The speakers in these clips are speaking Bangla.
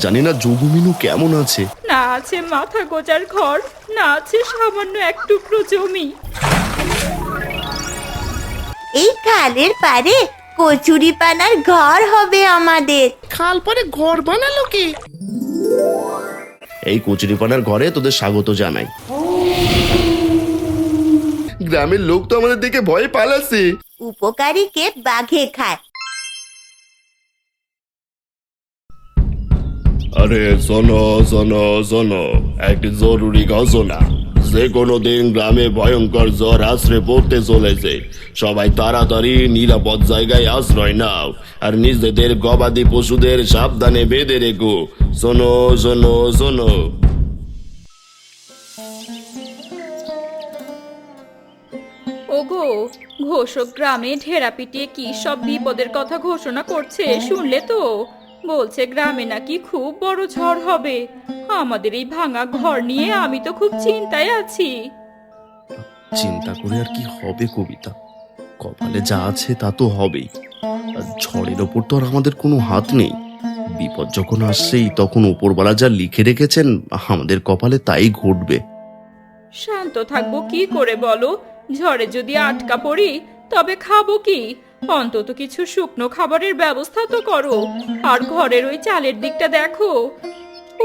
জানি না যোগু মিনু কেমন আছে। না আছে মাথা গোজার ঘর, না আছে সামান্য এক টুকরো জমি। এই খালের পারে কচুরি পানার ঘর হবে আমাদের। খাল পরে ঘর বানালো কে? এই কচুরিপানার ঘরে তোদের স্বাগত জানাই। গ্রামের লোক তো আমাদের দেখে ভয়ে পালাচ্ছে। উপকারীকে বাঘে খায়। আরে শোনো শোনো শোনো, একটি জরুরি ঘোষণা। যে কোনো দিন গ্রামে ভয়ঙ্কর জ্বর আশ্রয় পড়তে চলেছে। সবাই তাড়াতাড়ি নিরাপদ জায়গায় আশ্রয় নাও, আর নিজেদের গবাদি পশুদের সাবধানে বেঁধে রেখো। শোনো শোনো শোনো। ওগো, ঘোষক গ্রামে ঢেরা পিটিয়ে কি সব বিপদের কথা ঘোষণা করছে শুনলে তো? বলছে গ্রামে নাকি খুব বড় ঝড় হবে। আমাদের এই ভাঙা ঘর নিয়ে আমি তো খুব চিন্তায় আছি। চিন্তা করে আর কি হবে কবিতা, কপালে যা আছে তা তো হবেই। আর ঝড়ের ওপর তো আর আমাদের কোনো হাত নেই। বিপদ যখন আসছেই তখন উপরওয়ালা যা লিখে রেখেছেন আমাদের কপালে তাই ঘটবে। শান্ত থাকবো কি করে বলো? ঝড়ে যদি আটকা পড়ি তবে খাবো কি? অন্তত কিছু শুকনো খাবারের ব্যবস্থা তো করো। আর ঘরের ওই চালের দিকটা দেখো,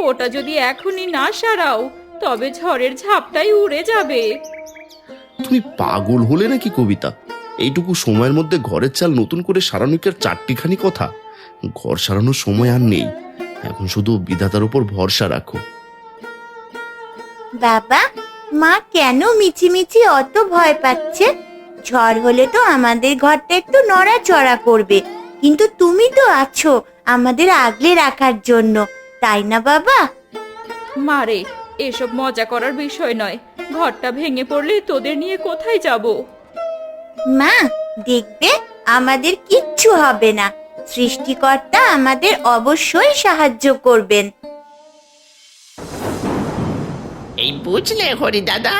ওটা যদি এখনই না সারাও তবে ঝড়ের ঝাপটাই উড়ে যাবে। তুমি পাগল হলে নাকি কবিতা? এইটুকু সময়ের মধ্যে ঘরের চাল নতুন করে সারানো কি আর চারটিখানি কথা? ঘর সারানোর সময় আর নেই, এখন শুধু বিধাতার উপর ভরসা রাখো। বাবা, মা কেন মিছিমিছি অত ভয় পাচ্ছে? ঝড় হলে তো আমাদের ঘরটা একটু নড়াচড়া করবে, কিন্তু তুমি তো আছো আমাদের আগলে রাখার জন্য, তাই না বাবা? মারে, এসব মজা করার বিষয় নয়। ঘরটা ভেঙে পড়লে তোদের নিয়ে কোথায় যাব? মা, দেখবে আমাদের কিচ্ছু হবে না। সৃষ্টিকর্তা আমাদের অবশ্যই সাহায্য করবেন। এই বুঝলে হরি দাদা,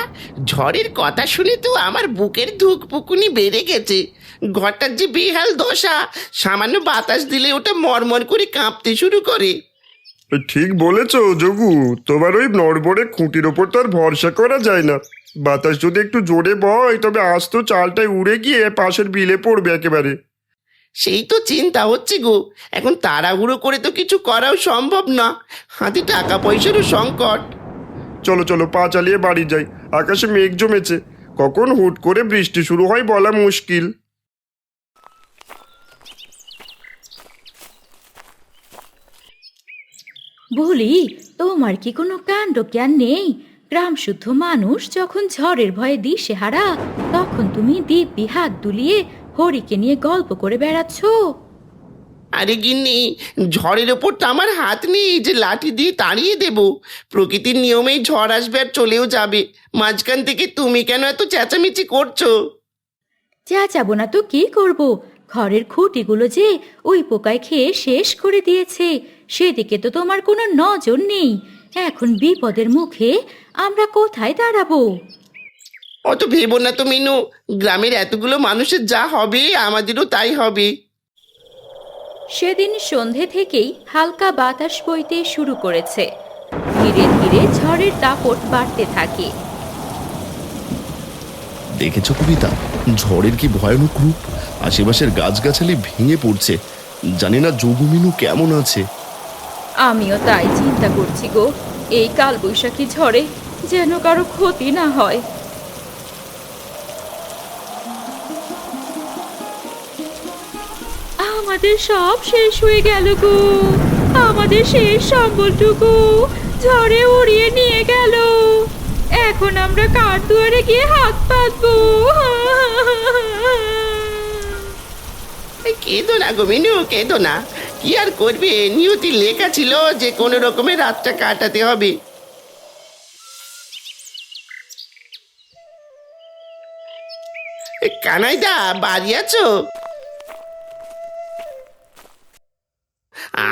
ঝড়ের কথা শুনে তো আমার বুকের ধুকপুকুনি বেড়ে গেছে। ঘরটার যে বেহাল দশা, সামান্য বাতাস দিলে ওটা মরমর করে কাঁপতে শুরু করে। ঠিক বলেছো যোগু, তোমার ওই নড়বড়ে খুঁটির ওপর তো আর ভরসা করা যায় না। বাতাস যদি একটু জোরে বয় তবে আস্ত চালটাই উড়ে গিয়ে পাশের বিলে পড়বে একেবারে। সেই তো চিন্তা হচ্ছে গো। এখন তাড়াহুড়ো করে তো কিছু করাও সম্ভব না, হাতে টাকা পয়সারও সংকট। চলো চলো, পা চালিয়ে বাড়ি যাই। আকাশে মেঘ জমেছে, কখন হুট করে বৃষ্টি শুরু হয় বলা মুশকিল। বলি, তোমার কি কোনো কাণ্ড জ্ঞান নেই? গ্রাম শুদ্ধ মানুষ যখন ঝড়ের ভয়ে দিশেহারা, তখন তুমি দিব্যি হাত দুলিয়ে হরিকে নিয়ে গল্প করে বেড়াচ্ছ। আরে গিন্নি, ঝড়ের ওপর তো আমার হাত নেই যে লাঠি দিয়ে তাড়িয়ে দেব। প্রকৃতির নিয়মেই ঝড় আসবে আর চলেও যাবে। মাঝখান থেকে তুমি কেন এত চেঁচামেচি করছো? চেঁচাবো না তো কি করব? ঘরের খুঁটিগুলো যে ওই পোকায় খেয়ে শেষ করে দিয়েছে, সেদিকে তো তোমার কোনো নজর নেই। এখন বিপদের মুখে আমরা কোথায় দাঁড়াবো? অত ভেবো না তো মিনু, গ্রামের এতগুলো মানুষের যা হবে আমাদেরও তাই হবে। সেদিন সন্ধে থেকেই হালকা বাতাস বইতে শুরু করেছে। ধীরে ধীরে ঝড়ের দাপট বাড়তে থাকে। দেখেছো কবিতা, ঝড়ের কি ভয়ানক রূপ! আশেপাশের গাছগাছালি ভেঙে পড়ছে। জানি না যোগু মিনু কেমন আছে। আমিও তাই চিন্তা করছি গো, এই কালবৈশাখী ঝড়ে যেন কারো ক্ষতি না হয়। আমাদের সব শেষ হয়ে গেল গো, আমাদের শেষ সম্বলটুকু ঝড়ে উড়িয়ে নিয়ে গেল। এখন আমরা কার দুয়ারে গিয়ে হাত পাতবো? কেঁদো না গো মিনু, কেঁদো না। কি আর করবে, নিয়তি লেখা ছিল যে কোনো রকমে রাতটা কাটাতে হবে। কানাইদা, বাড়ি আছো?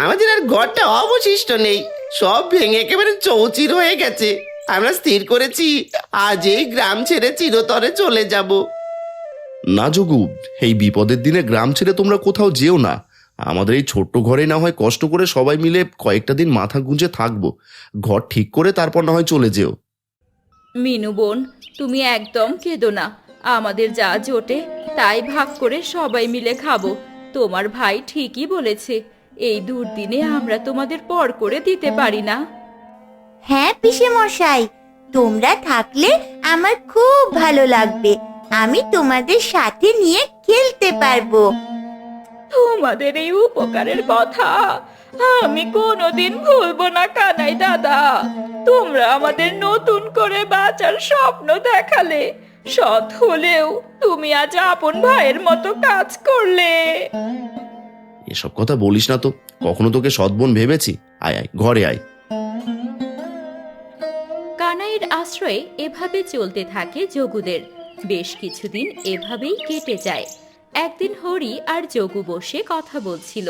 আমাদের আর ঘরটা অবশিষ্ট নেই, সব ভেঙে একেবারে চৌচির হয়ে গেছে। আমরা স্থির করেছি আজ এই গ্রাম ছেড়ে চিরতরে চলে যাব। না যোগু, এই বিপদের দিনে গ্রাম ছেড়ে তোমরা কোথাও যেও না। আমাদের এই ছোট্ট ঘরে না হয় কষ্ট করে সবাই মিলে কয়েকটা দিন মাথা গুঁজে থাকবো। ঘর ঠিক করে তারপর না হয় চলে যেও। মিনু বোন, তুমি একদম কেঁদো না। আমাদের যা জোটে তাই ভাগ করে সবাই মিলে খাবো। তোমার ভাই ঠিকই বলেছে, এই দুর্দিনে আমরা তোমাদের পর করে দিতে পারি না। হ্যাঁ পিসে মশাই, তোমরা থাকলে আমার খুব ভালো লাগবে। আমি তোমাদের সাথে নিয়ে খেলতে পারবো। তোমাদের এই উপকারের কথা আমি কোনোদিন ভুলবো না কানাই দাদা। তোমরা আমাদের নতুন করে বাঁচার স্বপ্ন দেখালে, সৎ হলেও তুমি আজ আপন ভাইয়ের মতো কাজ করলে। এসব কথা বলিস না তো, কখনো তোকে সৎ বোন ভেবেছি? আয় আয়, ঘরে আয়। কানাইয়ের আশ্রয়ে এভাবে চলতে থাকে যোগুদের। বেশ কিছুদিন এভাবেই কেটে যায়। একদিন হরি আর যোগু বসে কথা বলছিল।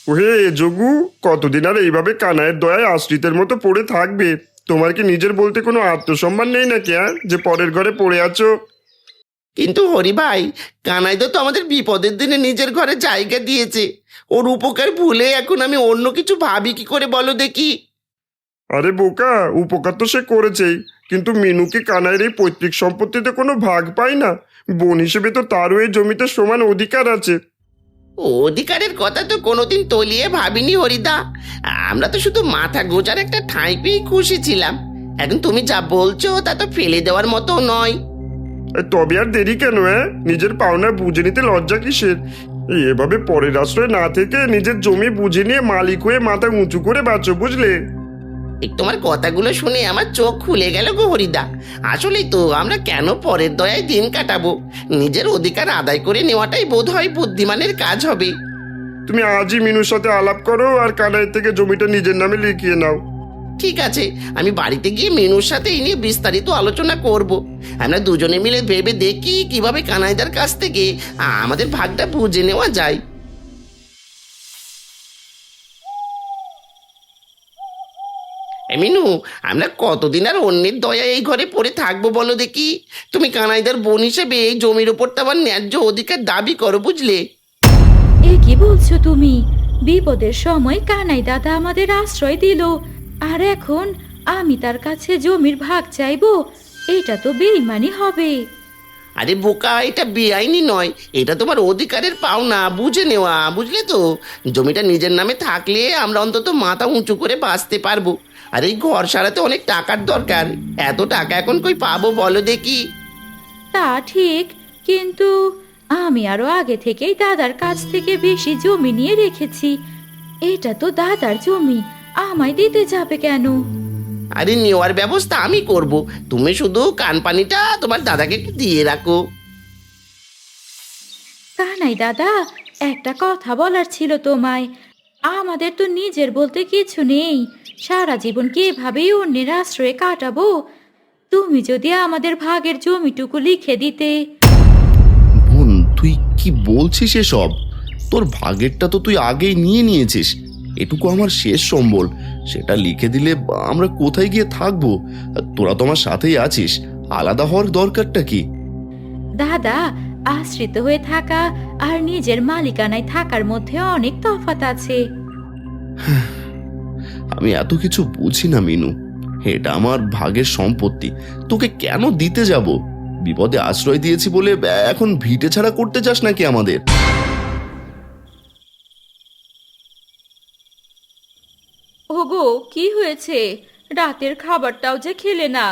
ওহে যোগু, কতদিন আর এইভাবে কানাইয়ের দয়ায় আশ্রিতের মতো পড়ে থাকবে? তোমার কি নিজের বলতে কোনো আত্মসম্মান নেই নাকি, যে পরের ঘরে পড়ে আছো? কিন্তু হরি ভাই, কানাই তো আমাদের বিপদের দিনে নিজের ঘরে জায়গা দিয়েছে। ওর উপকার ভুলে এখন আমি অন্য কিছু ভাবি কি করে বলো দেখি? আরে বোকা, উপকার তো সে করেছেই, কিন্তু মিনু কি কানাইয়ের এই পৈতৃক সম্পত্তিতে কোনো ভাগ পায় না? বোন হিসেবে তো তারও এই জমিতে সমান অধিকার আছে। অধিকারের কথা তো কোনোদিন তলিয়ে ভাবিনি হরিদা। আমরা তো শুধু মাথা গোজার একটা ঠাঁই পেয়ে খুশি ছিলাম। এখন তুমি যা বলছো তা তো ফেলে দেওয়ার মতো নয়। তবে আর দেরি কেন? নিজের পাওনা বুঝে নিতে লজ্জা কিসের? এভাবে পরের আশ্রয় না থেকে নিজের জমি বুঝে নিয়ে মালিক হয়ে মাথা উঁচু করে বাঁচো, বুঝলে? এই তোমার কথাগুলো শুনে আমার চোখ খুলে গেল গো হরিদা। আসলেই তো আমরা কেন পরের দয়ায় দিন কাটাবো? নিজের অধিকার আদায় করে নেওয়াটাই বোধ হয় বুদ্ধিমানের কাজ হবে। তুমি আজই মিনুর সাথে আলাপ করো আর কানাই থেকে জমিটা নিজের নামে লিখিয়ে নাও। ঠিক আছে, আমি বাড়িতে গিয়ে মিনুর সাথে এই নিয়ে বিস্তারিত আলোচনা করব। আমরা দুজনে মিলে ভেবে দেখি কিভাবে কানাইদার কাছ থেকে আমাদের ভাগটা বুঝে নেওয়া যায়। মিনু, আমরা কতদিন আর অন্যের দয়া এই ঘরে পড়ে থাকবো বলো দেখি? তুমি কানাইদার বোন হিসেবে এই জমির উপর তো আবার ন্যায্য অধিকার দাবি করো, বুঝলে? এ কি বলছো তুমি? বিপদের সময় কানাই দাদা আমাদের আশ্রয় দিল, আর এখন আমি তার কাছে জমির ভাগ চাইবো? এটা তো বেইমানি হবে। আরে বোকা, এটা বেআইনি নয়, এটা তোমার অধিকারের পাওনা, বুঝে নেওয়া, বুঝলে তো? জমিটা নিজের নামে থাকলে আমরা অন্তত মাথা উঁচু করে বাঁচতে পারবো। আর এই ঘর সারাতে অনেক টাকার দরকার। এত টাকা এখন কই পাবো বলো দেখি? তা ঠিক, কিন্তু আমি আরো আগে থেকেই দাদার কাছ থেকে বেশি জমি নিয়ে রেখেছি। এটা তো দাদার জমি, আমায় দিতে যাবে কেন? আরে নেওয়ার ব্যবস্থা আমি করব, তুমি শুধু কানপানিটা তোমার দাদাকে একটু দিয়ে রাখো। কানাই দাদা, একটা কথা বলার ছিল তোমায়। আমাদের তো নিজের বলতে কিছু নেই, সারা জীবন কি এভাবেই অন্যের আশ্রয়ে কাটাবো? তুমি যদি আমাদের ভাগের জমিটুকু লিখে দিতে। বোন, তুই কি বলছিস এসব? তোর ভাগেরটা তো তুই আগেই নিয়ে নিয়েছিস। এটুকু আমার শেষ সম্বল, সেটা লিখে দিলে আমরা কোথায় গিয়ে থাকবো? তোরা তো আমার সাথেই আছিস, আলাদা হওয়ার দরকারটা কি? দাদা, আশ্রিত হয়ে থাকা আর নিজের মালিকানায় থাকার মধ্যে অনেক তফাৎ আছে। আমি এত কিছু বুঝি না মিনু। এটা আমার ভাগের সম্পত্তি, তোকে কেন দিতে যাব? বিপদে আশ্রয় দিয়েছি বলে এখন ভিটে ছাড়া করতে চাস নাকি আমাদের? ওগো, কি হয়েছে? রাতের খাবারটাও যে খেলে না।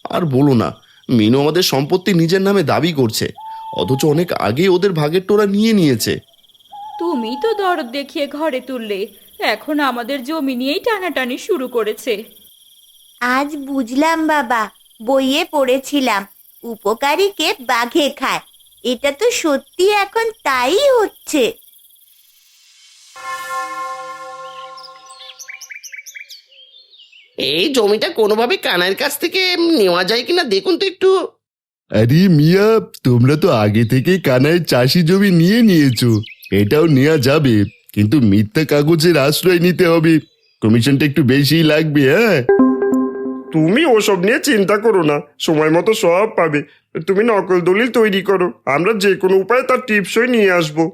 আর বলো না, মিনু আমাদের সম্পত্তি নিজের নামে দাবি করছে, অথচ অনেক আগেই ওদের ভাগের টোরা নিয়ে নিয়েছে। তুমি তো দরদ দেখিয়ে ঘরে তুললে, এখন আমাদের জমি নিয়েই টানাটানি শুরু করেছে। আজ বুঝলাম বাবা, বইয়ে পড়েছিলাম উপকারীকে বাঘে খায়। এটা তো সত্যি এখন তাই হচ্ছে। এই জমিটা কোনোভাবে কানাইয়ের কাছ থেকে নেওয়া যায় কিনা দেখুন তো একটু। আরে মিয়া, তোমরা তো আগে থেকেই কানাইয়ের চাষি জমি নিয়ে নিয়েছো, এটাও নেওয়া যাবে, কিন্তু মিথ্যা কাগজের আশ্রয় নিতে হবে। কমিশনটা একটু বেশিই লাগবে। হ্যাঁ, তুমি ওসব নিয়ে চিন্তা করো না, সময় মতো সব পাবে। তুমি নকল দলিল তৈরি করো, আমরা যে কোনো উপায়ে তার টিপসই নিয়ে আসবো।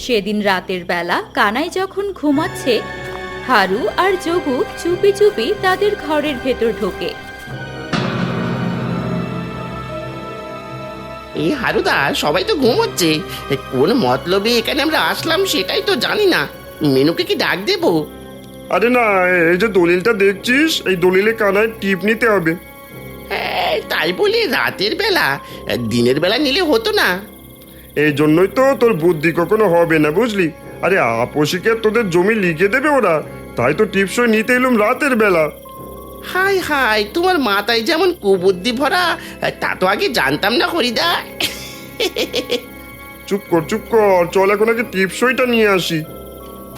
সেদিন রাতের বেলা কানাই যখন ঘুমাচ্ছে, হারু আর যোগু চুপি চুপি তাদের ঘরের ভেতর ঢোকে। এই হারুদা, সবাই তো ঘুমোচ্ছে। কোন মতলবে এখানে আমরা আসলাম সেটাই তো জানি না। মেনুকে কি ডাক দেবো? আরে না, এই যে দলিলটা দেখছিস, এই দলিলে কানায় টিপ নিতে হবে। তাই বলি রাতের বেলা, দিনের বেলা নিলে হতো না? এই জন্যই তো তোর বুদ্ধি কখনো হবে না, বুঝলি? আরে আপসিকে তোদের জমি লিখে দেবে ওরা, তাই তো টিপসই নিতে এলুম রাতের বেলা। হাই হাই, তোমার মাথায় যেমন কুবুদ্ধি ভরা, তা তো আগে জানতাম না হরিদা। চুপ কর চুপ কর, চল এখন আগে টিপসইটা নিয়ে আসি।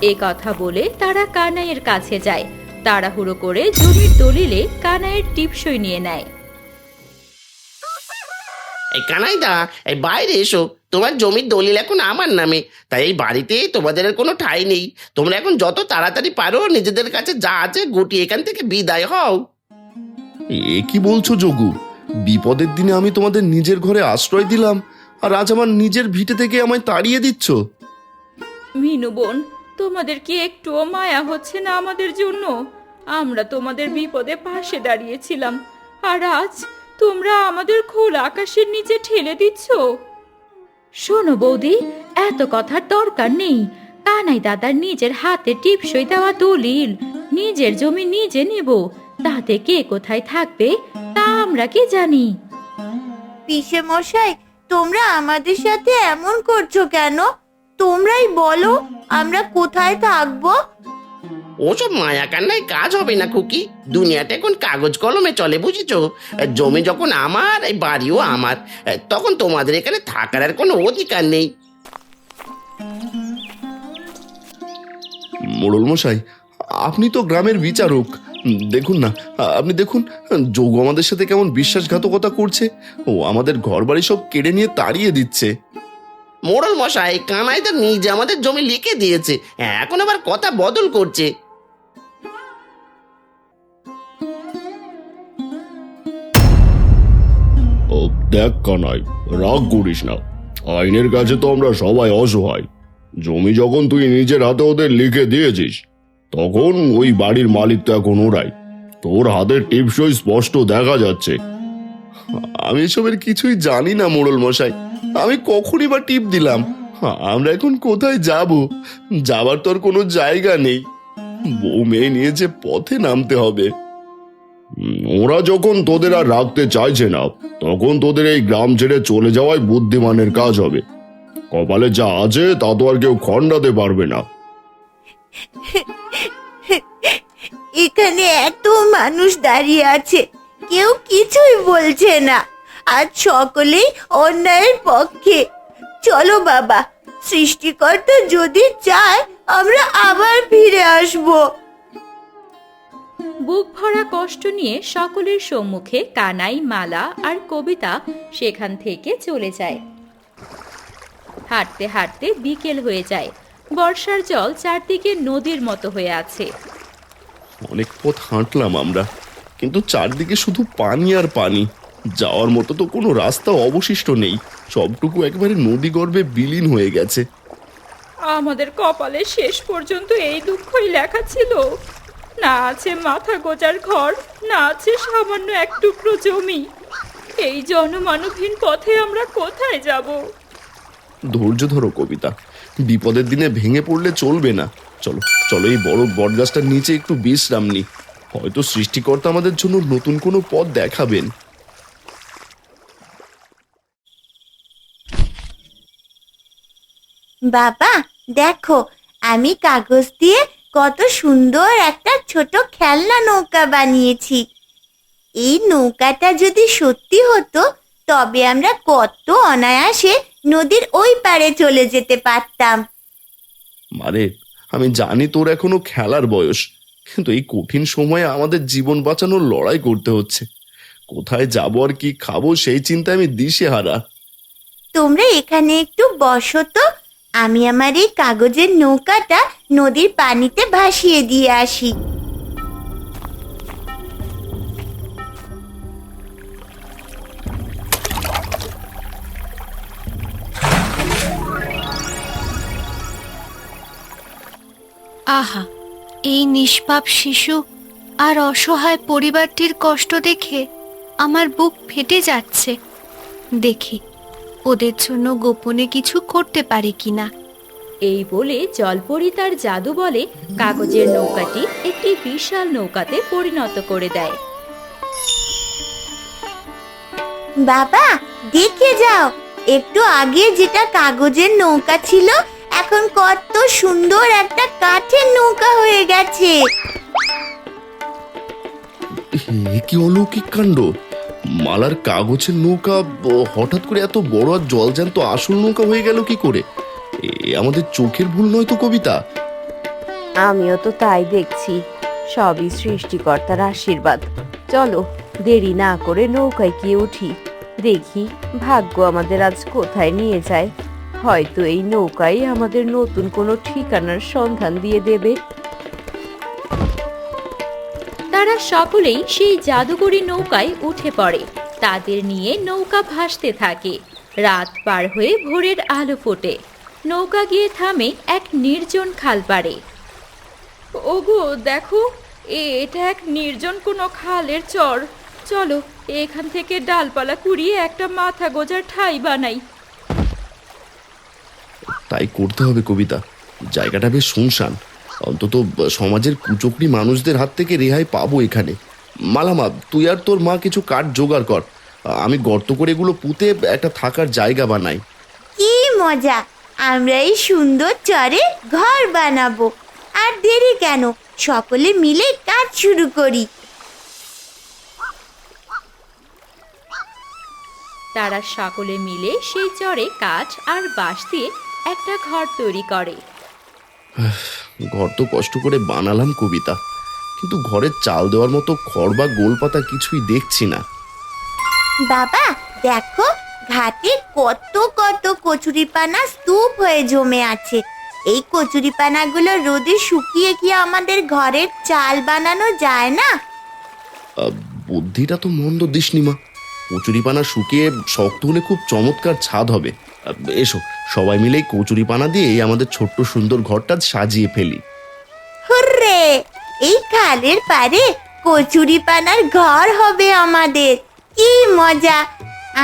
এ কথা বলে তারা কানাইয়ের কাছে যায়। তাড়াহুড়ো করে জমির দলিলে কানাইয়ের টিপসই নিয়ে নেয়। এই কানাইদা, এই বাইরে এসো। তোমার জমির দলিল এখন আমার নামে, তাই এই বাড়িতে তোমাদের আর কোনো ঠাঁই নেই। তোমরা এখন যত তাড়াতাড়ি পারো নিজেদের কাছে যা আছে গুটিয়ে এখান থেকে বিদায় হও। এ কি বলছো যোগু? বিপদের দিনে আমি তোমাদের নিজের ঘরে আশ্রয় দিলাম, আর আজ আমার নিজের ভিটে থেকে আমায় তাড়িয়ে দিচ্ছ? মিনু বোন, তোমাদের কি একটুও মায়া হচ্ছে না আমাদের জন্য? আমরা তোমাদের বিপদে পাশে দাঁড়িয়েছিলাম, আর আজ তোমরা আমাদের খোলা আকাশের নিচে ঠেলে দিচ্ছ। শোনো বৌদি, এত কথার দরকার নেই। কানাই দাদার নিজের হাতে টিপসই দেওয়া দলিল, নিজের জমি নিজে নেব, তাতে কে কোথায় থাকবে তা আমরা কি জানি? পিসে মশাই, তোমরা আমাদের সাথে এমন করছো কেন? তোমরাই বলো আমরা কোথায় থাকবো? ওসব মায়া কান্নায় কাজ হবে না খুকি। দুনিয়াটা এখন কাগজ কলমে চলে, বুঝেছো? জমি যখন আমার, এই বাড়িও আমার, তখন তোমাদের এখানে থাকার আর কোনো অধিকার নেই। মোড়ল মশাই, আপনি তো গ্রামের বিচারক। দেখুন না, আপনি দেখুন যোগু আমাদের সাথে কেমন বিশ্বাসঘাতকতা করছে। ও আমাদের ঘর বাড়ি সব কেড়ে নিয়ে তাড়িয়ে দিচ্ছে। মোড়ল মশাই, কানাই তো নিজে আমাদের জমি লিখে দিয়েছে, এখন আবার কথা বদল করছে। ও দেখ কানাই, রাগ করিস না। আইনের কাছে তো আমরা সবাই অসহায়। জমি যখন তুই নিজের হাতে ওদের লিখে দিয়েছিস, তখন ওই বাড়ির মালিক তো এখন ওরাই। তোর হাতের টিপসই স্পষ্ট দেখা যাচ্ছে। আমি এসবের কিছুই জানি না মোড়ল মশাই। আমি কখনই বা টিপ দিলাম? আমরা এখন কোথায় যাব? যাবার তো আর কোনো জায়গা নেই। বউ মেয়ে নিয়ে যে পথে নামতে হবে। ওরা যখন তোদের আর রাখতে চাইছে না, তখন তোদের এই গ্রাম ছেড়ে চলে যাওয়াই বুদ্ধিমানের কাজ হবে। কপালে যা আছে তা তো আর কেউ খণ্ডাতে পারবে না। এখানে এত মানুষ দাঁড়িয়ে আছে, কেউ কিছুই বলছে না, আর সকলেই অন্যায়ের পক্ষে। চলো বাবা, সৃষ্টিকর্তা যদি চায় আমরা আবার ফিরে আসবো। বুক ভরা কষ্ট নিয়ে সকলের সম্মুখে কানাই, মালা আর কবিতা সেখান থেকে চলে যায়। হাঁটতে হাঁটতে বিকেল হয়ে যায়। বর্ষার জল চারদিকে নদীর মতো হয়ে আছে। অনেক পথ হাঁটলাম আমরা, কিন্তু চারদিকে শুধু পানি আর পানি। যাওয়ার মতো তো কোনো রাস্তা অবশিষ্ট নেই। সবটুকু একবারে নদী গর্ভে বিলীন হয়ে গেছে। আমাদের কপালে শেষ পর্যন্ত এই দুঃখই লেখা ছিল। না আছে মাথা গোজার ঘর, না আছে সামান্য এক টুকরো জমি। এই জনমানবহীন পথে আমরা কোথায় যাব? ধৈর্য ধরো কবিতা, বিপদের দিনে ভেঙে পড়লে চলবে না। চলো চলো, এই বড় বটগাছটার নিচে একটু বিশ্রাম নি। হয়তো সৃষ্টিকর্তা আমাদের জন্য নতুন কোনো পথ দেখাবেন। বাবা দেখো, আমি কাগজ দিয়ে কত সুন্দর একটা ছোট খেলনা নৌকা বানিয়েছি। এই নৌকাটা যদি সত্যি হতো, তবে আমরা কত অনায়াসে নদীর ওই পারে চলে যেতে পারতাম। মানে আমি জানি তোর এখনো খেলার বয়স, কিন্তু এই কঠিন সময়ে আমাদের জীবন বাঁচানোর লড়াই করতে হচ্ছে। কোথায় যাবো আর কি খাবো সেই চিন্তায় আমি দিশেহারা। তোমরা এখানে একটু বসো তো, আমি আমার এই কাগজের নৌকাটা নদীর পানিতে ভাসিয়ে দিয়ে আসি। আহা, এই নিষ্পাপ শিশু আর অসহায় পরিবারটির কষ্ট দেখে আমার বুক ফেটে যাচ্ছে। দেখি ওদের জন্য গোপনে কিছু করতে পারি কিনা। এই বলে জলপরি তার জাদু বলে কাগজের নৌকাটি একটি বিশাল নৌকাতে পরিণত করে দেয়। বাবা, দেখে যাও, একটু আগে যেটা কাগজের নৌকা ছিল এখন কত সুন্দর একটা কাঠের নৌকা হয়ে গেছে। এ কি অলৌকিক কাণ্ড! মালার কাগজের নৌকা হঠাৎ করে এত বড় আর জলজ্যান্ত আসল নৌকা হয়ে গেল কি করে? আমাদের চোখের ভুল নয় তো কবিতা? আমিও তো তাই দেখছি, সবই সৃষ্টিকর্তার আশীর্বাদ। চলো দেরি না করে নৌকায় গিয়ে উঠি, দেখি ভাগ্য আমাদের আজ কোথায় নিয়ে যায়। হয়তো এই নৌকাই আমাদের নতুন কোনো ঠিকানার সন্ধান দিয়ে দেবে। তারা সকলেই সেই জাদুকরি নৌকায় উঠে পড়ে। তাদের নিয়ে নৌকা ভাসতে থাকে। রাত পার হয়ে ভোরের আলো ফোটে। নৌকা গিয়ে থামে এক নির্জন খাল পাড়ে। ওগো দেখো, এটা এক নির্জন কোনো খালের চর। চলো এখান থেকে ডালপালা কুড়িয়ে একটা মাথা গোজার ঠাঁই বানাই। তাই করতে হবে কবিতা। জায়গাটা বেশ শুনশান, অন্তত সমাজের কুচক্রি মানুষদের হাত থেকে রেহাই পাবো এখানে। মালামা, তুই আর তোর মা কিছু কাঠ জোগাড় কর, আমি গর্ত করে এগুলো পুঁতে একটা থাকার জায়গা বানাই। কি মজা, আমরা এই সুন্দর চরে ঘর বানাবো। আর দেরি কেন, সকলে মিলে কাজ শুরু করি। তারা সকলে মিলে সেই চরে কাঠ আর বাঁশ দিয়ে একটা ঘর তৈরি করে। ঘর তো কষ্ট করে বানালাম কবিতা, কিন্তু ঘরের চাল দেওয়ার মতো খড় বা গোলপাতা কিছুই দেখছি না। বাবা দেখো, ঘাটে কত কত কচুরিপানা স্তূপ হয়ে জমে আছে। এই কচুরিপানাগুলো রোদে শুকিয়ে কি আমাদের ঘরের চাল বানানো যায় না? বুদ্ধিটা তো মন্দ দিসনি মা। কচুরিপানা শুকিয়ে শক্ত হলে খুব চমৎকার ছাদ হবে। এসো সবাই মিলে কচুরিপানা দিয়ে আমাদের ছোট্ট সুন্দর ঘরটা সাজিয়ে ফেলি। হুররে, এই খালের পারে কচুরিপানার ঘর হবে আমাদের। কি মজা,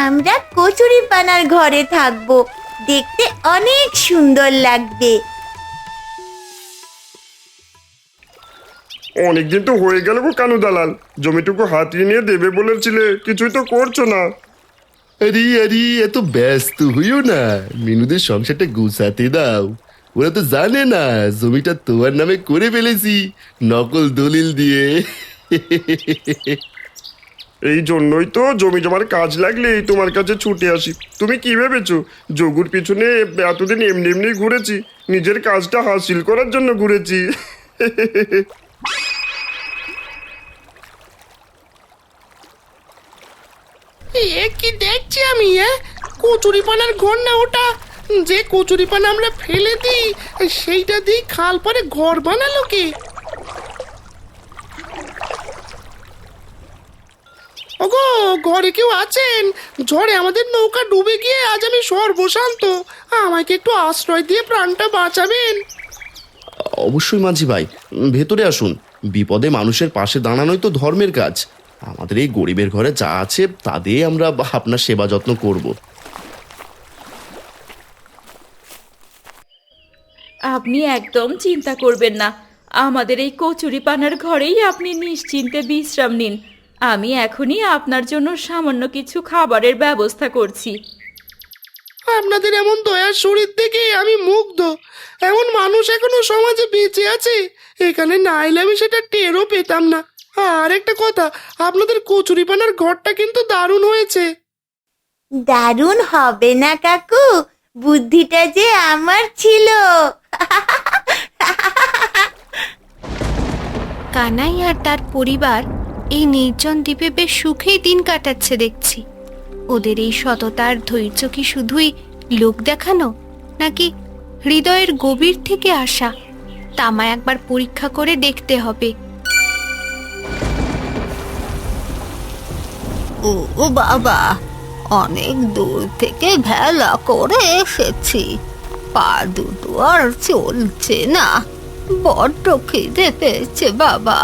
আমরা কচুরিপানার ঘরে থাকবো, দেখতে অনেক সুন্দর লাগবে। অনেকদিন তো হয়ে গেল গো কানু দালাল, জমিটুকু হাতিয়ে নিয়ে দেবে বলেছিলে, কিছুই তো করছো না। আরে আরে, এত ব্যস্ত হইও না, মিনুদের সংসারটা গুছাতে দাও। ওরা তো জানে না জমিটা তোমার নামে করে ফেলেছি নকল দলিল দিয়ে। এই জন্যই তো জমি জমার কাজ লাগলেই তোমার কাছে ছুটে আসি। তুমি কি ভেবেছো যোগুর পিছনে এতদিন এমনি এমনি ঘুরেছি? নিজের কাজটা হাসিল করার জন্য ঘুরেছি। এ কি দেখছি আমি? কচুরিপানার ঘর না ওটা? যে কচুরিপানা আমরা ফেলে দিই সেইটা দিয়ে খাল পারে ঘর বানালো কে? ওগো, ঘরে কেউ আছেন? ঝড়ে আমাদের নৌকা ডুবে গিয়ে আজ আমি সর্বশান্ত। আমাকে একটু আশ্রয় দিয়ে প্রাণটা বাঁচাবেন। অবশ্যই মাঝি ভাই, ভেতরে আসুন। বিপদে মানুষের পাশে দাঁড়ানোই তো ধর্মের কাজ। আমাদের এই গরিবের ঘরে যা আছে তা দিয়ে আমরা আপনার সেবা যত্ন করব। আপনি একদম চিন্তা করবেন না, আমাদের এই কচুরিপানার ঘরেই আপনি নিশ্চিন্তে বিশ্রাম নিন। আমি এখনই আপনার জন্য সামান্য কিছু খাবারের ব্যবস্থা করছি। আপনাদের এমন দয়ার শরীর দেখে আমি মুগ্ধ। এমন মানুষ এখনো সমাজে বেঁচে আছে, এখানে না এলে আমি সেটা টেরও পেতাম না। আর একটা কথা, আপনাদের কচুরিপানার ঘরটা কিন্তু দারুণ হয়েছে। দারুণ হবে না কাকু, বুদ্ধিটা যে আমার ছিল। কানাই আর তার পরিবার এই নির্জন দ্বীপে বেশ সুখেই দিন কাটাচ্ছে দেখছি। ওদের এই সততার ধৈর্য কি শুধুই লোক দেখানো, নাকি হৃদয়ের গভীর থেকে আসা? তা আমায় একবার পরীক্ষা করে দেখতে হবে। ও বাবা, অনেক দূর থেকে ভেলা করে এসেছি, পা দুটো আর চলছে না। বড্ড খিদে পেয়েছে বাবা,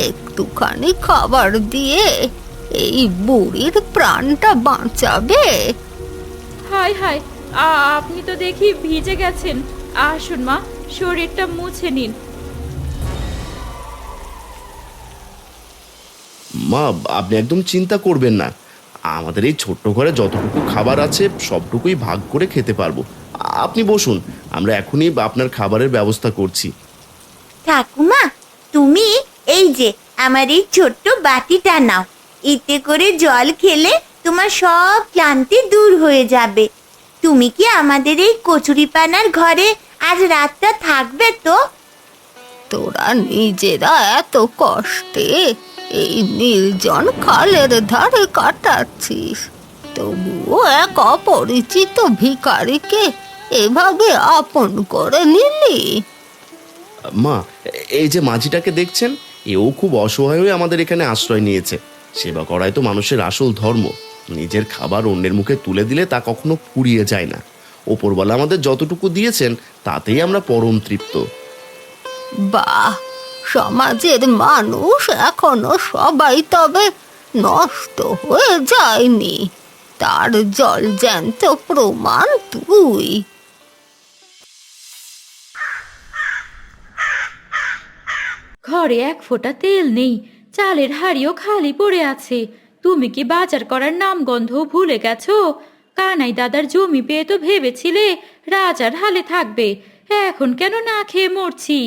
একটুখানি খাবার দিয়ে এই বুড়ির প্রাণটা বাঁচাবে। হায় হায়, আপনি তো দেখি ভিজে গেছেন। আসুন মা, শরীরটা মুছে নিন। মা, আপনি একদম চিন্তা করবেন না। আমাদের এই ছোট্ট ঘরে যতটুকু খাবার আছে সবটুকুই ভাগ করে খেতে পারবো। আপনি বসুন, আমরা এখনই আপনার খাবারের ব্যবস্থা করছি। ঠাকুমা, তুমি এই যে আমার এই ছোট্ট বাটিটা নাও, এতে করে জল খেলে তোমার সব ক্লান্তি দূর হয়ে যাবে। তুমি কি আমাদের এই কচুরিপানার ঘরে আজ রাতটা থাকবে তো? তোরা নিজেরা এত কষ্টে এই নির্জন খালের ধারে কাটাচ্ছিস, তবুও এক অপরিচিত ভিখারিকে এভাবে আপন করে নিলি। মা, এই যে মাঝিটাকে দেখছেন, এও খুব অসহায় হয়ে আমাদের এখানে আশ্রয় নিয়েছে। সেবা করাই তো মানুষের আসল ধর্ম। নিজের খাবার অন্যের মুখে তুলে দিলে তা কখনো ফুরিয়ে যায় না। ওপরওয়ালা আমাদের যতটুকু দিয়েছেন তাতেই আমরা পরম তৃপ্ত। বাহ, সমাজের মানুষ এখনো সবাই তবে নষ্ট হয়ে যায়নি, তার জল জ্যান্ত প্রমাণ তুই। ঘরে এক ফোঁটা তেল নেই, চালের হাঁড়িও খালি পড়ে আছে। তুমি কি বাজার করার নাম গন্ধও ভুলে গেছো? কানাই দাদার জমি পেয়ে তো ভেবেছিলে রাজার হালে থাকবে, এখন কেন না খেয়ে মরছি?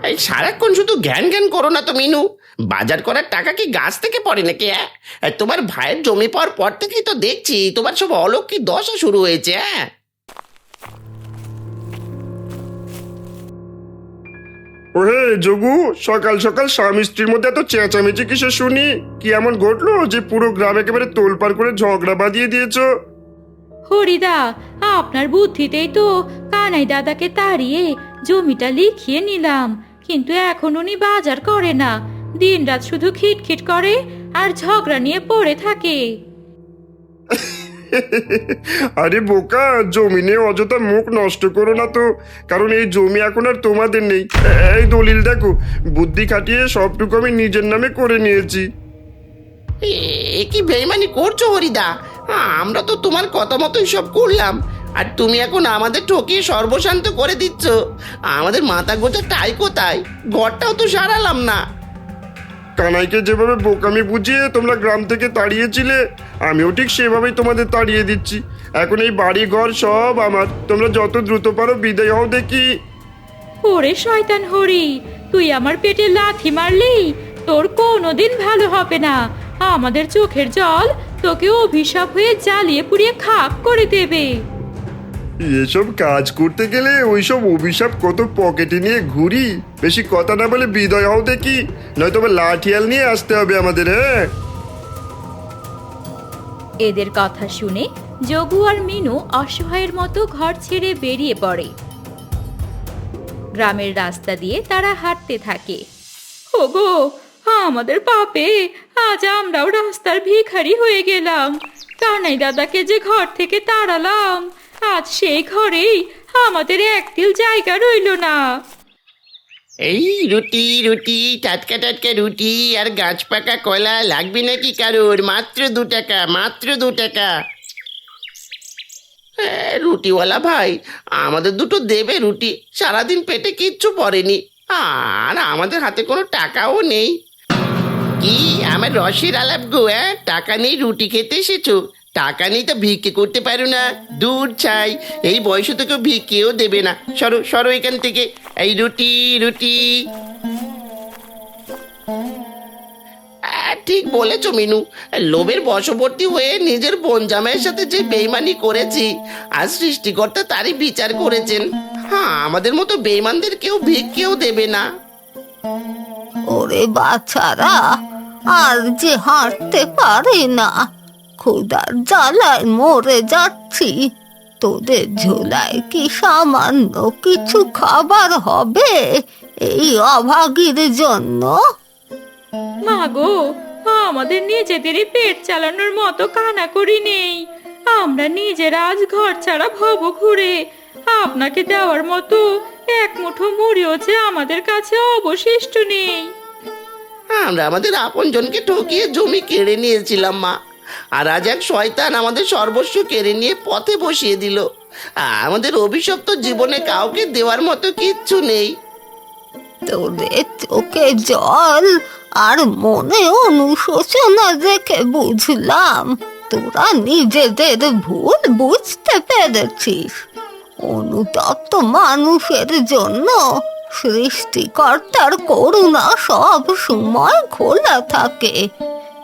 এই সারাক্ষণ শুধু জ্ঞান জ্ঞান করো না তো মিনু। বাজার করার টাকা কি গাছ থেকে পড়ে নাকি? তোমার ভাইয়ের জমি পাওয়ার পর থেকেই তো দেখছি তোমার সব অলৌকিক দশা শুরু হয়েছে। ওহে যোগু, সকাল সকাল স্বামী স্ত্রীর মধ্যে এত চেঁচামেচি কিসে শুনি? কি এমন ঘটলো যে পুরো গ্রাম একেবারে তোলপাড় করে ঝগড়া বাঁধিয়ে দিয়েছো? হরিদা, আপনার বুদ্ধিতেই তো কানাই দাদাকে তাড়িয়ে জমিটা লিখিয়ে নিলাম, কিন্তু এখন উনি বাজার করে না, দিনরাত শুধু খিটখিট করে আর ঝগড়া নিয়ে পড়ে থাকে। আরে বোকা, জমি নিয়ে অযথা মুখ নষ্ট করো না তো, কারণ এই জমি এখন আর তোমাদের নেই। এই দলিল দেখো, বুদ্ধি খাটিয়ে সবটুকু আমি নিজের নামে করে নিয়েছি। এ কি বেইমানি করছো হরিদা? আমরা তো তোমার কথা মতোই সব করলাম, আর তুমি এখন আমাদের ঠকিয়ে সর্বশান্ত করে দিচ্ছ। আমাদের মাথা গোছা টাই কোথায়? ঘরটাও তো সারালাম না। কানাইকে যেভাবে বোকামি বুঝিয়ে তোমরা গ্রাম থেকে তাড়িয়েছিলে, আমিও ঠিক সেভাবেই তোমাদের তাড়িয়ে দিচ্ছি। এখন এই বাড়ি ঘর সব আমার। তোমরা যত দ্রুত পারো বিদায় হও দেখি। ওরে শয়তান হরি, তুই আমার পেটে লাথি মারলি, তোর কোনোদিন ভালো হবে না। আমাদের চোখের জল তোকে অভিশাপ হয়ে জ্বালিয়ে পুড়িয়ে খাক করে দেবে। এসব কাজ করতে গেলে ওইসব অভিশাপ কত পকেটে নিয়ে ঘুরি। বেশি কথা না বলে বিদায় হও দেখি, নয়তো আবার লাঠিয়াল নিয়ে আসতে হবে আমাদের। হ্যাঁ, এদের কথা শুনে যোগু আর মিনু অসহায়ের মতো ঘর ছেড়ে বেরিয়ে পড়ে। গ্রামের রাস্তা দিয়ে তারা হাঁটতে থাকে। ওগো, আমাদের পাপে আজ আমরাও রাস্তার ভিখারি হয়ে গেলাম। কানাই দাদাকে যে ঘর থেকে তাড়ালাম, আজ সেই ঘরেই আমাদের এক তিল জায়গা রইল না। এই রুটি রুটি, টাটকা টাটকা রুটি আর গাছ পাকা কলা লাগবে নাকি কারোর? মাত্র 2 টাকা, মাত্র 2 টাকা। রুটিওয়ালা ভাই, আমাদের দুটো দেবে রুটি। সারাদিন পেটে কিচ্ছু পড়েনি, আর আমাদের হাতে কোনো টাকাও নেই। কি আমার রসের আলাপ গো? টাকা নেই রুটি খেতে এসেছো? টাকা নেই তো ভিক্ষে করতে পারো না? দূর চাই, এই বয়সে তো কেউ ভিক্ষেও দেবে না। সরো সরো এখান থেকে। এই রুটি রুটি। ঠিক বলেছো মিনু, লোভের বশবর্তী হয়ে নিজের বোন জামাইয়ের সাথে যে বেইমানি করেছি, আজ সৃষ্টিকর্তা তারই বিচার করেছেন। হ্যাঁ, আমাদের মতো বেইমানদের কেউ ভিক্ষেও দেবে না। ওরে বাছারা, আর যে হাঁটতে পারে না, ক্ষুধার জ্বালায় মরে যাচ্ছি। তোদের ঝোলায় কি সামান্য কিছু খাবার হবে এই অভাগীর জন্য? মাগো, আমাদের নিজেদেরই পেট চালানোর মতো কানাকড়ি নেই। আমরা নিজেরা আজ ঘর ছাড়া ভব ঘুরে, আপনাকে দেওয়ার মতো এক মুঠো মুড়িও যে আমাদের কাছে অবশিষ্ট নেই। আমরা আমাদের আপনজনকে ঠকিয়ে জমি কেড়ে নিয়েছিলাম মা, আর আজ এক শয়তান আমাদের সর্বস্ব কেড়ে নিয়ে পথে বসিয়ে দিল। আমাদের অভিশপ্ত জীবনে কাউকে দেওয়ার মতো কিচ্ছু নেই। তোদের চোখে জল আর মনে অনুশোচনা দেখে বুঝলাম তোরা নিজেদের ভুল বুঝতে পেরেছিস। অনুতপ্ত মানুষের জন্য সৃষ্টিকর্তার করুণা সব সময় খোলা থাকে।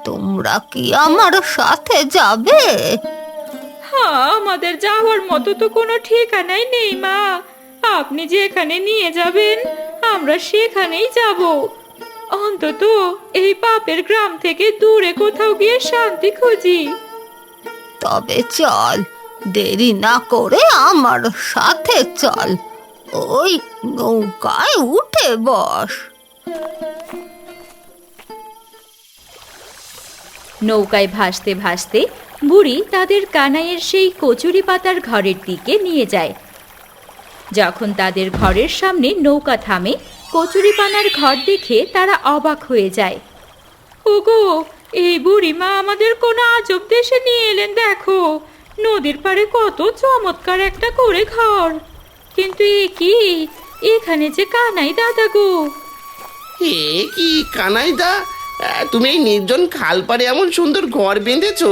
তোমরা কি আমার সাথে যাবে? হ্যাঁ, আমাদের যাওয়ার মতো তো কোনো ঠিকানাই নেই মা। আপনি যেখানে নিয়ে যাবেন আমরা সেখানেই যাব। অন্তত এই পাপের গ্রাম থেকে দূরে কোথাও গিয়ে শান্তি খুঁজি। তবে চল, দেরি না করে আমার সাথে চল। ওই নৌকায় উঠে বস। নৌকায় ভাসতে ভাসতে বুড়ি তাদের কানাইয়ের সেই কচুরি পাতার ঘরের দিকে নিয়ে যায়। যখন তাদের ঘরের সামনে নৌকা থামে, কচুরি পানার ঘর দেখে তারা অবাক হয়ে যায়। ওগো, এই বুড়িমা আমাদের কোন আজব দেশে নিয়ে এলেন দেখো। নদীর পাড়ে কত চমৎকার একটা করে ঘর, কিন্তু এ কি, এখানে যে কানাই দাদা গো। এ কি কানাইদা, তুমি এই নির্জন খাল পাড়ে এমন সুন্দর ঘর বেঁধেছো?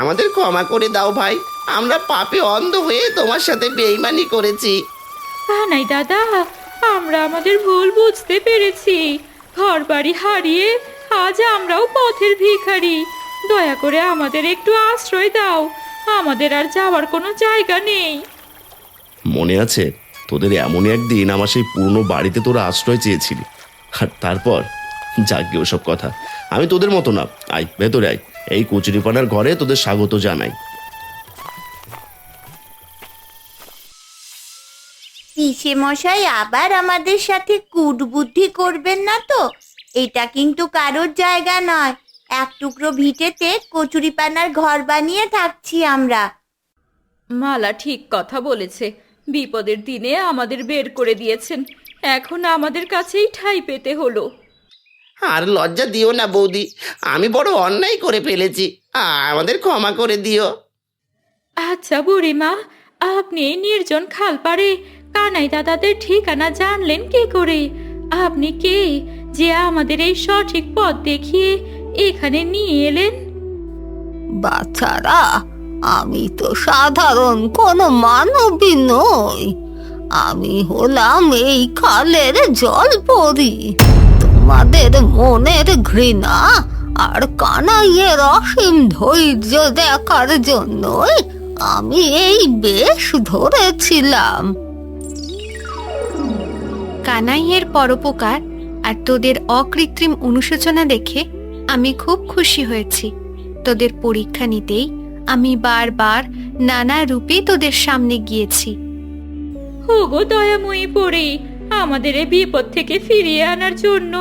আমাদের ক্ষমা করে দাও ভাই, আমরা পাপে অন্ধ হয়ে তোমার সাথে বেইমানি করেছি। কানাই দাদা, আমরা আমাদের ভুল বুঝতে পেরেছি। ঘর বাড়ি হারিয়ে আজ আমরাও পথের ভিখারি। দয়া করে আমাদের একটু আশ্রয় দাও, আমাদের আর যাওয়ার কোনো জায়গা নেই। মনে আছে তোদের এমনই একদিন আমার সেই পুরনো বাড়িতে তোরা আশ্রয় চেয়েছিলি, আর তারপর যাকে ওসব কথা। আমি তোদের মতো না, আয় ভেতরে আয়, এই কচুরিপানার ঘরে তোদের স্বাগত জানাই। পিসে মশাই আবার আমাদের সাথে কুটবুদ্ধি করবেন না তো? এটা কিন্তু কারোর জায়গা নয়। এক টুকরো ভিটেতে কচুরিপানার ঘর বানিয়ে থাকছি আমরা। মালা ঠিক কথা বলেছে। বিপদের দিনে আমাদের বের করে দিয়েছেন, এখন আমাদের কাছেই ঠাঁই পেতে হলো। আর লজ্জা দিও না বৌদি, আমি বড় অন্যায় করে ফেলেছি, আমাদের ক্ষমা করে দিও। আচ্ছা বুড়িমা, আপনি এই নির্জন খাল পাড়ে কানাই দাদাদের ঠিকানা জানলেন কি করে? আপনি কে যে আমাদের এই সঠিক পথ দেখিয়ে এখানে নিয়ে এলেন? বাচ্চারা, আমি তো সাধারণ কোনো মানবী নই। আমি হলাম এই খালের জলপরী। তোমাদের মনের ঘৃণা আর কানাইয়ের অসীম ধৈর্য দেখার জন্যই আমি এই বেশ ধরেছিলাম। কানাইয়ের পরোপকার আর তোদের অকৃত্রিম অনুশোচনা দেখে আমি খুব খুশি হয়েছি। তোদের পরীক্ষা নিতেই আমি বারবার নানা রূপে তোদের সামনে গিয়েছি। ওগো দয়াময়ী পড়ি, আমাদের এই বিপদ থেকে ফিরিয়ে আনার জন্য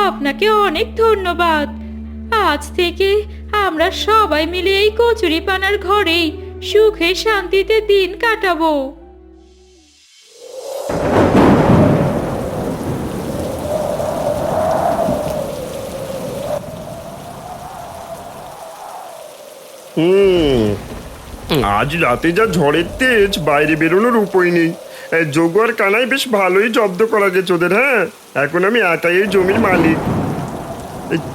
আপনাকে অনেক ধন্যবাদ। আজ থেকে আমরা সবাই মিলে এই কচুরিপানার ঘরেই সুখে শান্তিতে দিন কাটাবো। আজ রাতে যা ঝড়ের তেজ, বাইরে বেরোনোর উপায় নেই। যোগ আর কানাই বেশ ভালোই জব্দ করা গেছে ওদের। হ্যাঁ, এখন আমি একাই এই জমির মালিক।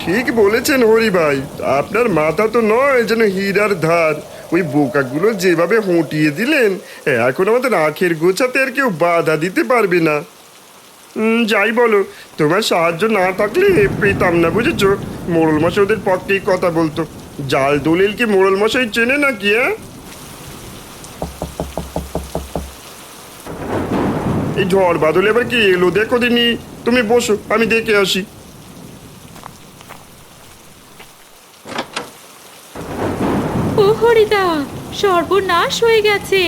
ঠিক বলেছেন হরি ভাই, আপনার মাথা তো নয় যেন হীরার ধার। ওই বোকাগুলো যেভাবে হটিয়ে দিলেন, এখন আমাদের আখের গোছাতে আর কেউ বাধা দিতে পারবে না। যাই বলো, তোমার সাহায্য না থাকলে পেতাম না, বুঝেছো? মোড়ল মশাই ওদের পক্ষেই কথা বলতো। জাল দলিল কি মোড়ল মশাই চেনে নাকি? এই ঝড় বাদলে এবার কি এলো দেখো দিনি। তুমি বসো, আমি দেখে আসি। ও হরিদা, সর্বনাশ হয়ে গেছে।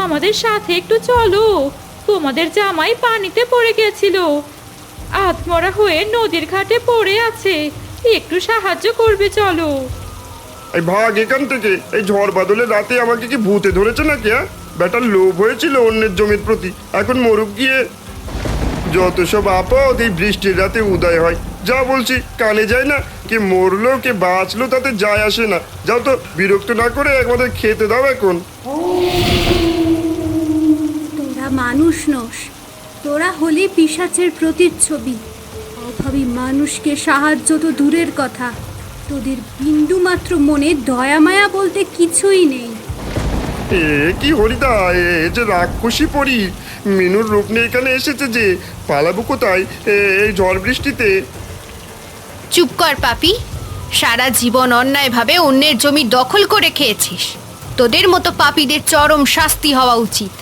আমাদের সাথে একটু চলো, তোমাদের জামাই পানিতে পড়ে গেছিল, আধমরা হয়ে নদীর ঘাটে পড়ে আছে। একটু সাহায্য করবে, চলো। এই ভাগ এখান থেকে। এই ঝড় বাদলে রাতে আমাকে কি ভূতে ধরেছে নাকি? বেটার লোভ হয়েছিল অন্যের জমির প্রতি, এখন মরুক গিয়ে। যত সব আপদ এই বৃষ্টির রাতে উদয় হয়। যা বলছি কানে যায় না? কে মরলো কে বাঁচলো তাতে যায় আসে না। যাও তো, বিরক্ত না করে আমাদের খেতে দাও এখন। তোরা মানুষ নস, তোরা হলি পিশাচের প্রতিচ্ছবি। অভাবী মানুষকে সাহায্য তো দূরের কথা, তোদের বিন্দু মাত্র মনে দয়া মায়া বলতে কিছুই নেই। এ কি হরিদা, এ যে রাক্ষসী পরি মিনুর রূপ নিয়ে এখানে এসেছে যে, পালাবো কোথায় এই ঝড় বৃষ্টিতে? চুপ কর পাপি, সারা জীবন অন্যায়ভাবে অন্যের জমি দখল করে খেয়েছিস। তোদের মতো পাপীদের চরম শাস্তি হওয়া উচিত।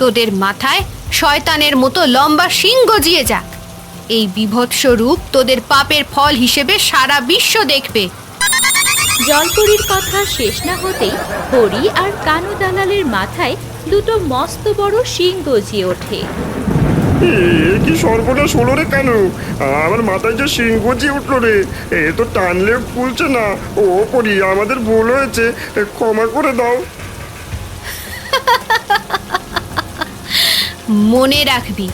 তোদের মাথায় শয়তানের মতো লম্বা শিং গজিয়ে যাক। এই বিভৎস রূপ তোদের পাপের ফল হিসেবে সারা বিশ্ব দেখবে। জলপরীর কথা শেষ না হতেই হরি আর কানু দালালের মাথায় দুটো মস্ত বড় শিং গজিয়ে ওঠে। এ কি সর্বনাশ হলো রে কেন? আমার মাথায় যে শিং গজিয়ে উঠলো রে, এ তো টানলে খুলছে না। ও পরি, আমাদের ভুল হয়েছে, ক্ষমা করে দাও। মনে রাখবি,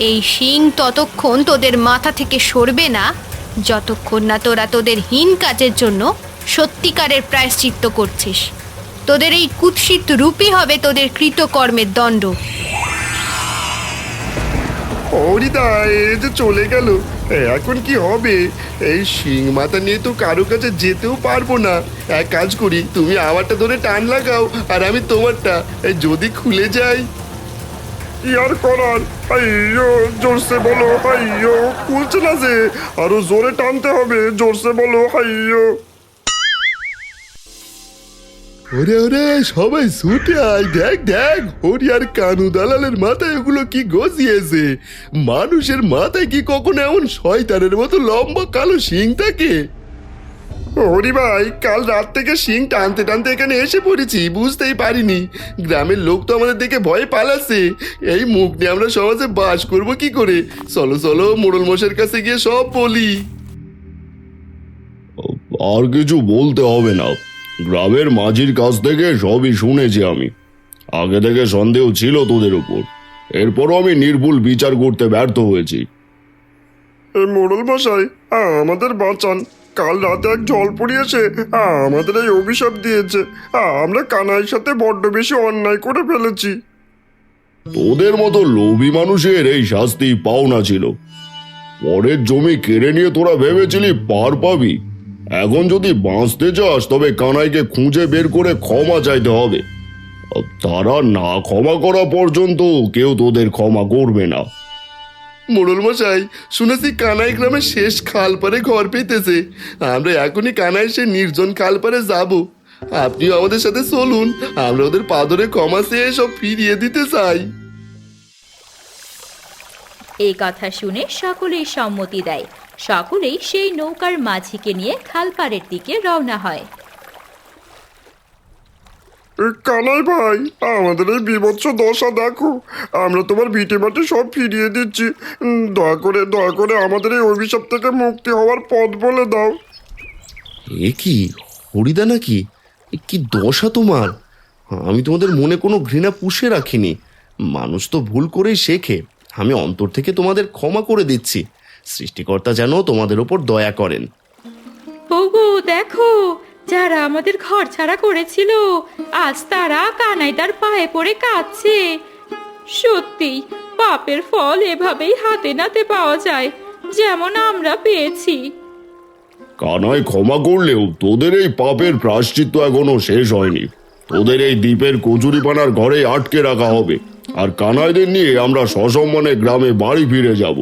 এই শিং ততক্ষণ তোদের মাথা থেকে সরবে না যতক্ষণ না তোরা তোদের হীন কাজের জন্য সত্যিকারের প্রায়শ্চিত্ত করছিস। তোদের এই কুৎসিত রূপই হবে তোদের কৃতকর্মের দণ্ড। হরিদা, এ যে চলে গেল, এখন কি হবে? এই শিং মাথা নিয়ে তো কারো কাছে যেতেও পারবো না। এক কাজ করি, তুমি আমারটা ধরে টান লাগাও আর আমি তোমারটা। যদি খুলে যাই। কি আর করার? আইয়ো, জোরসে বলো। আইয়ো, খুলছে না যে, আরো জোরে টানতে হবে। জোরসে বলো। আইয়ো। ওরে ওরে, সবাই ছুটে আয়, দেখ দেখ হরি আর কানু দালালের মাথায় ওগুলো কি গজিয়েছে। মানুষের মাথায় কি কখনো এমন শয়তানের মতো লম্বা কালো শিং থাকে? হরি ভাই, কাল রাত থেকে শিং টানতে টানতে এখানে এসে পড়েছি, বুঝতেই পারিনি। গ্রামের লোক তো আমাদের দেখে ভয়ে পালাচ্ছে। এই মুখ নিয়ে আমরা সমাজে বাস করবো কি করে? চলো চলো, মোড়ল মশাইয়ের কাছে গিয়ে সব বলি। আর কিছু বলতে হবে না, গ্রামের মাঝির কাছ থেকে সবই শুনেছি আমি। আগে থেকে সন্দেহ ছিল তোদের উপর, এরপরও আমি নির্ভুল বিচার করতে ব্যর্থ হয়েছি। এই মোড়ল মশাই, আমাদের বাঁচান। কাল রাতে এক জল পড়িয়েছে, আমাদের এই অভিশাপ দিয়েছে। আমরা কানাইয়ের সাথে বড্ড বেশি অন্যায় করে ফেলেছি। তোদের মতো লোভী মানুষের এই শাস্তি পাওনা ছিল। পরের জমি কেড়ে নিয়ে তোরা ভেবেছিলি পার পাবি। এখন যদি বাঁচতে চাস তবে কানাইকে খুঁজে বের করে ক্ষমা চাইতে হবে। তারা না ক্ষমা করা পর্যন্ত কেউ তোদের ক্ষমা করবে না। মোড়ল মশাই, শুনেছি কানাই গ্রামের শেষ খাল পারে ঘর পেতেছে। আমরা এখনই কানাই সে নির্জন খাল পারে যাব। আপনিও আমাদের সাথে চলুন, আমরা ওদের পা ধরে ক্ষমা চেয়ে সব ফিরিয়ে দিতে চাই। এই কথা শুনে সকলেই সম্মতি দেয়। সকলেই সেই নৌকার মাঝিকে নিয়ে খালপাড়ের দিকে রওনা হয়। কানাই ভাই, আমাদের এই বিভৎস দশা দেখো। আমরা তোমার ভিটে মাটি সব ফিরিয়ে দিচ্ছি। দয়া করে আমাদের এই অভিশাপ থেকে মুক্তি হওয়ার পথ বলে দাও। এ কি হরিদা নাকি? কি দশা তোমার? আমি তোমাদের মনে কোনো ঘৃণা পুষে রাখিনি। মানুষ তো ভুল করেই শেখে। আমি অন্তর থেকে তোমাদের ক্ষমা করে দিচ্ছি। সৃষ্টিকর্তা যেন তোমাদের ওপর দয়া করেন। ওগো দেখো, যারা আমাদের ঘর ছাড়া করেছিল আজ তারা কানাই তার পায়ে পড়ে কাঁদছে। সত্যি পাপের ফল এভাবেই হাতে নাতে পাওয়া যায়, যেমন আমরা পেয়েছি। কানাই ক্ষমা করলেও তোদের এই পাপের প্রায়শ্চিত্ত এখনো শেষ হয়নি। তোদের এই দ্বীপের কচুরিপানার ঘরে আটকে রাখা হবে, আর কানাইদের নিয়ে আমরা সসম্মানে গ্রামে বাড়ি ফিরে যাব।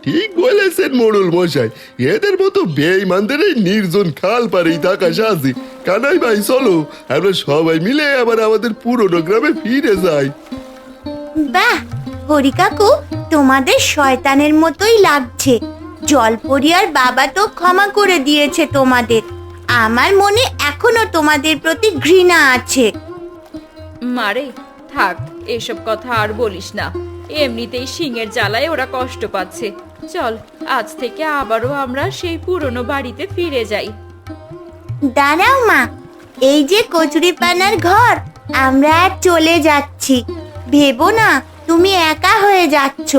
ঠিক বলেছেন মোড়ল মশাই, এদের মতো বেঈমানদের এই নির্জন খাল পারেই থাকা সাজি। কানাই ভাই চলো, আমরা সবাই মিলে আবার আমাদের পুরনো গ্রামে ফিরে যাই। বাহ, হরি কাকু, তোমাদের শয়তানের মতোই লাগছে। জলপরি আর বাবা তো ক্ষমা করে দিয়েছে তোমাদের। আমার মনে এখনো তোমাদের প্রতি ঘৃণা আছে। মারে থাক, এসব কথা আর বলিস না। এমনিতেই সিংহের জ্বালায় ওরা কষ্ট পাচ্ছে। চল, আজ থেকে আবারও আমরা সেই পুরনো বাড়িতে ফিরে যাই। দাঁড়াও মা, এই যে কচুরিপানার ঘর, আমরা আর চলে যাচ্ছি। ভেবো না তুমি একা হয়ে যাচ্ছ।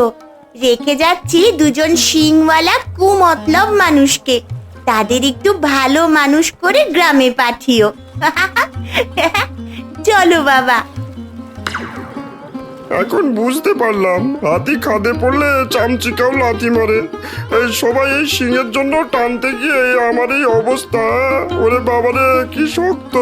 রেখে যাচ্ছি দুজন শিংওয়ালা কুমতলব মানুষকে। তাদের একটু ভালো মানুষ করে গ্রামে পাঠিও। চলো বাবা। এখন বুঝতে পারলাম হাতি খাদে পড়লে চামচিকাও লাথি মারে। এই সবাই এই সিংহের জন্য টানতে গিয়ে আমার এই অবস্থা। ওরে বাবারে কি শক্ত।